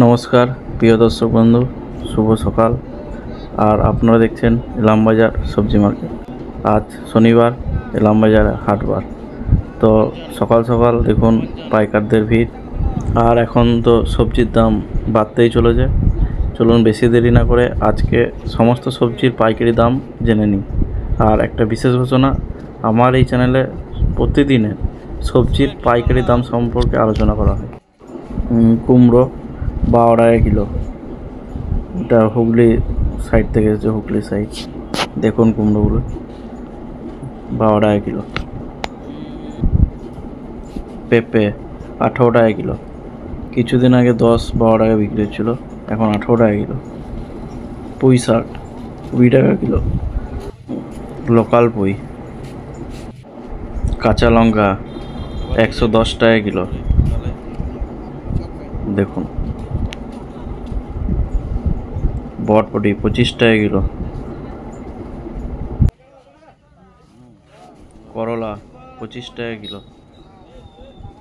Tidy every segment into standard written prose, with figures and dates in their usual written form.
নমস্কার প্রিয় দর্শক বন্ধু, শুভ সকাল। আর আপনারা দেখছেন ইলামবাজার সবজি মার্কেট। আজ শনিবার, ইলামবাজারে হাটবার। তো সকাল সকাল দেখুন পাইকারদের ভিড়। আর এখন তো সবজির দাম বাড়তেই চলেছে। চলুন বেশি দেরি না করে আজকে সমস্ত সবজির পাইকারি দাম জেনে নিই। আর একটা বিশেষ ঘোষণা, আমার এই চ্যানেলে প্রতিদিনের সবজির পাইকারি দাম সম্পর্কে আলোচনা করা হয়। কুমড়ো 12 টাকা কিলো। এটা হুগলি সাইড থেকে এসেছে, হুগলি সাইড। দেখুন কুমড়োগুলো 12 টাকা কিলো। পেঁপে 18 টাকা কিলো। কিছুদিন আগে 10-12 টাকা বিক্রি হচ্ছিলো, এখন 18 টাকা কিলো। পুঁই শাক 20 টাকা কিলো, লোকাল পুঁই। কাঁচা লঙ্কা 110 টাকা কিলো। দেখুন বটবটি 25 টাকা কিলো। করলা 25 টাকা কিলো।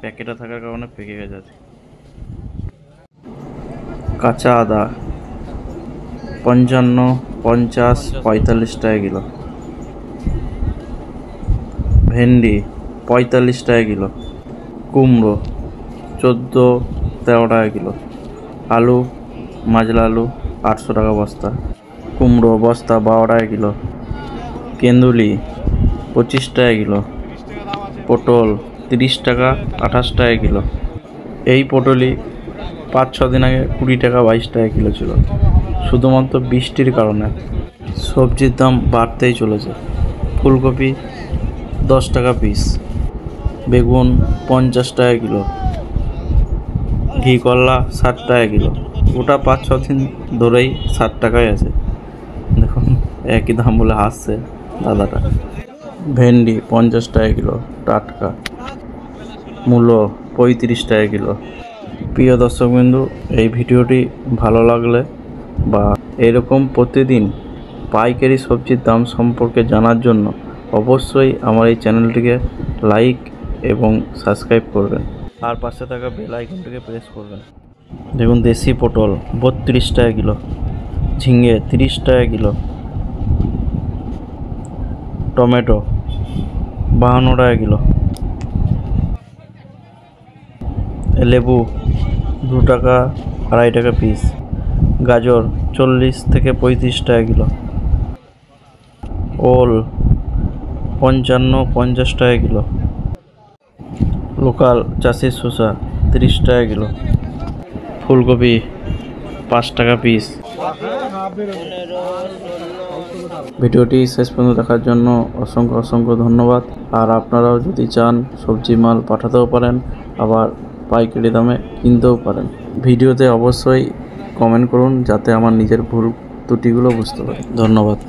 প্যাকেটে থাকার কারণে পেকে গেছে। কাঁচা আদা 55, 50, 45 টাকা কিলো। ভেন্ডি 45 টাকা কিলো। কুমড়ো 14-13 টাকা কিলো। আলু, মাজলা আলু 800 টাকা বস্তা। কুমড়ো বস্তা 12 টাকা কিলো। কেন্দুলি 25 টাকা কিলো। পটল 30 টাকা, 28 টাকা কিলো। এই পটলই 5-6 দিন আগে 20 টাকা, 22 টাকা কিলো ছিল। শুধুমাত্র বৃষ্টির কারণে সবজির দাম বাড়তেই চলেছে। ফুলকপি 10 টাকা পিস। বেগুন 50 টাকা কিলো। ঘি করলা 60 টাকা কিলো। ওটা 5-6 দিন ধরেই 60 টাকায় আছে। দেখুন একই দাম বলে হাসছে দাদাটা। ভেন্ডি 50 টাকা কিলো টাটকা। মূলো 35 টাকা কিলো। প্রিয় দর্শকবৃন্দু, এই ভিডিওটি ভালো লাগলে বা এরকম প্রতিদিন পাইকারি সবজির দাম সম্পর্কে জানার জন্য অবশ্যই আমার এই চ্যানেলটিকে লাইক এবং সাবস্ক্রাইব করবেন। আর পাশে থাকা বেল আইকনটিকে প্রেস করবেন। দেখুন দেশি পটল 32 টাকা কিলো। ঝিঙে 30 টাকা কিলো। টমেটো 52 টাকা কিলো। লেবু 2 টাকা, 2.5 টাকা পিস। গাজর 40 থেকে 35 টাকা কিলো। ওল 55-50 টাকা কিলো। লোকাল চাষির শসা 30 টাকা কিলো। ফুলকপি 5 টাকা পিস। ভিডিওটি শেষ পর্যন্ত দেখার জন্য অসংখ্য ধন্যবাদ। আর আপনারাও যদি চান সবজি মাল পাঠাতেও পারেন, আবার পাইকারি দামে কিনতেও পারেন। ভিডিওতে অবশ্যই কমেন্ট করুন যাতে আমার নিজের ভুল ত্রুটিগুলো বুঝতে পারি। ধন্যবাদ।